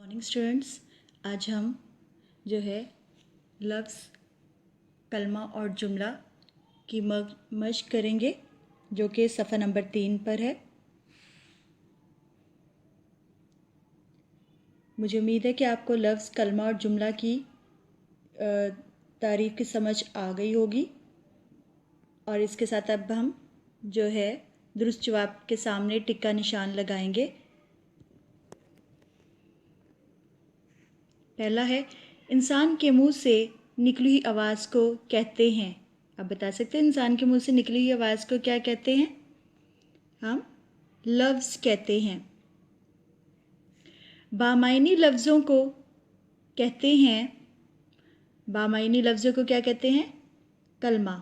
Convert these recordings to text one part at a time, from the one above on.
Morning students, आज हम जो है लफ्ज़, कलमा और जुमला की मश्क करेंगे जो कि सफ़ा नंबर 3 पर है। मुझे उम्मीद है कि आपको लफ्ज़, कलमा और जुमला की तारीफ़ की समझ आ गई होगी। और इसके साथ अब हम जो है दुरुस्त जवाब के सामने टिक का निशान लगाएंगे। पहला है, इंसान के मुंह से निकली हुई आवाज़ को कहते हैं। आप बता सकते हैं इंसान के मुंह से निकली हुई आवाज़ को क्या कहते हैं? हम लफ्ज़ कहते हैं। बामायनी लफ्ज़ों को कहते हैं, बामायनी लफ्ज़ों को क्या कहते हैं? कलमा।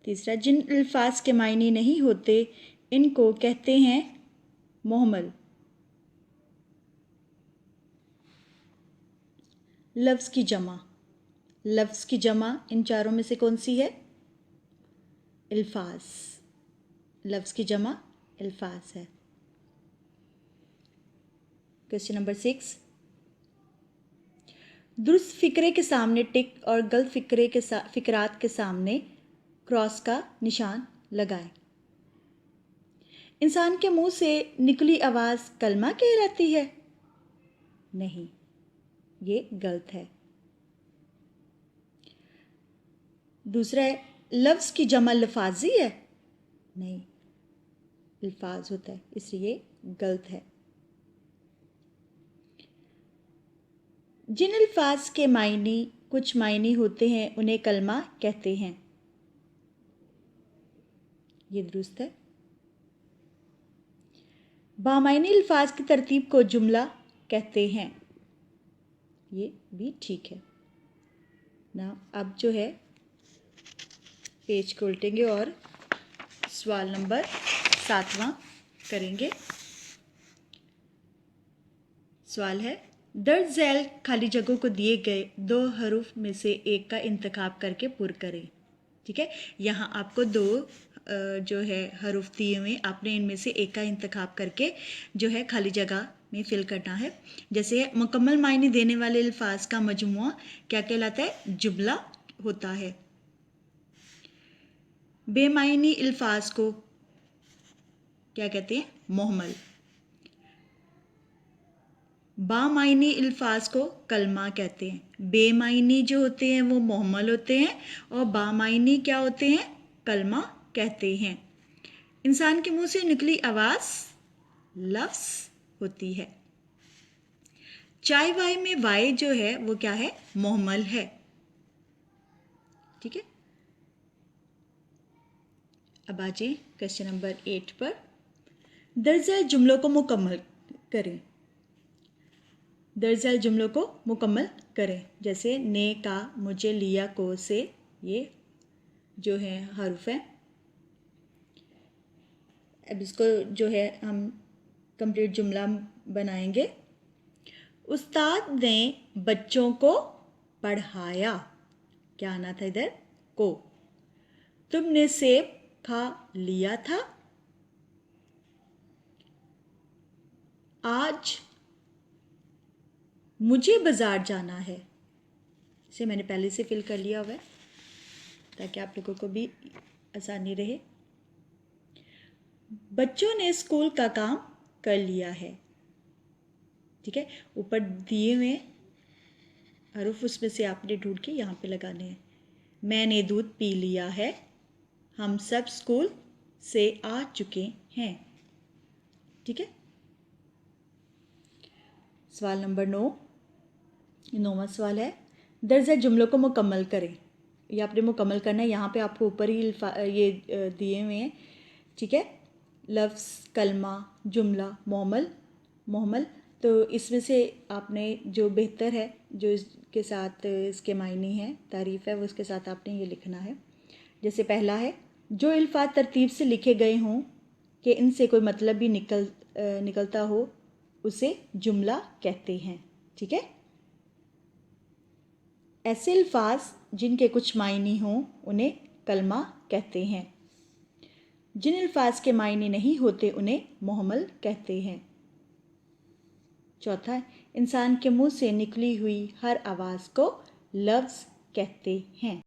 तीसरा, जिन अल्फाज के मायने नहीं होते इनको कहते हैं मोहमल। लफ्ज़ की जमा, लफ्ज़ की जमा इन चारों में से कौन सी है? अल्फाज। लफ्ज़ की जमा अल्फाज है। क्वेश्चन नंबर 6, दुरुस्त फ़िक्रे के सामने टिक और गलत फ़िक्रात के सामने क्रॉस का निशान लगाएं। इंसान के मुंह से निकली आवाज़ कलमा कहलाती है? नहीं, ये गलत है। दूसरा है, लफ्ज़ की जमा लफाजी है? नहीं, अल्फाज होता है, इसलिए गलत है। जिन अल्फाज के मायने कुछ मायने होते हैं उन्हें कलमा कहते हैं, ये दुरुस्त है। बामायनी अल्फाज की तरतीब को जुमला कहते हैं, ये भी ठीक है ना। अब जो है पेज को उल्टेंगे और सवाल नंबर 7वां करेंगे। सवाल है, दर्ज झैल खाली जगहों को दिए गए दो हरूफ में से एक का इंतखाब करके पुर करें। ठीक है, यहाँ आपको दो जो है हरूफ दिए हुए, आपने इनमें से एक का इंतखाब करके जो है खाली जगह में फिल करना है। जैसे मुकम्मल मायने देने वाले अल्फाज का मजमुआ क्या कहलाता है? जुमला होता है। बेमायनी अल्फाज को क्या कहते हैं? मोहमल। बामायनी अल्फाज को कलमा कहते हैं। बेमायनी जो होते हैं वो मोहमल होते हैं और बामायनी क्या होते हैं? कलमा कहते हैं। इंसान के मुंह से निकली आवाज़ लफ्ज़ होती है। चाय वाय में वाय जो है वो क्या है? मोहमल है। ठीक है, अब आ जाए क्वेश्चन नंबर 8 पर। दर्ज जुमलों को मुकम्मल करें। दर्ज जुमलों को मुकम्मल करें। जैसे ने, का, मुझे, लिया, को, से, ये जो है हर्फ है। अब इसको जो है हम कंप्लीट जुमला बनाएंगे। उस्ताद ने बच्चों को पढ़ाया। क्या आना था इधर? को। तुमने सेब खा लिया था? आज मुझे बाजार जाना है। इसे मैंने पहले से फिल कर लिया हुआ है ताकि आप लोगों को भी आसानी रहे। बच्चों ने स्कूल का काम कर लिया है। ठीक है, ऊपर दिए हुए हरूफ उसमें से आपने ढूंढ के यहाँ पे लगाने हैं। मैंने दूध पी लिया है। हम सब स्कूल से आ चुके हैं। ठीक है, सवाल नंबर 9, 9वां सवाल है, दर्ज जुमलों को मुकम्मल करें। ये आपने मुकम्मल करना है। यहाँ पे आपको ऊपर ही ये दिए हुए हैं। ठीक है, लफ्ज़, कलमा, जुमला, मोहमल, मोहमल। तो इसमें से आपने जो बेहतर है, जो इसके साथ इसके मायने हैं, तारीफ़ है, वो उसके साथ आपने ये लिखना है। जैसे पहला है, जो अल्फाज तरतीब से लिखे गए हों कि इनसे कोई मतलब भी निकलता हो उसे जुमला कहते हैं। ठीक है, ऐसे अल्फाज जिनके कुछ मायने हों उन्हें कलमा कहते हैं। जिन अल्फाज के मायने नहीं होते उन्हें मुहम्मल कहते हैं। चौथा, इंसान के मुंह से निकली हुई हर आवाज़ को लफ्ज़ कहते हैं।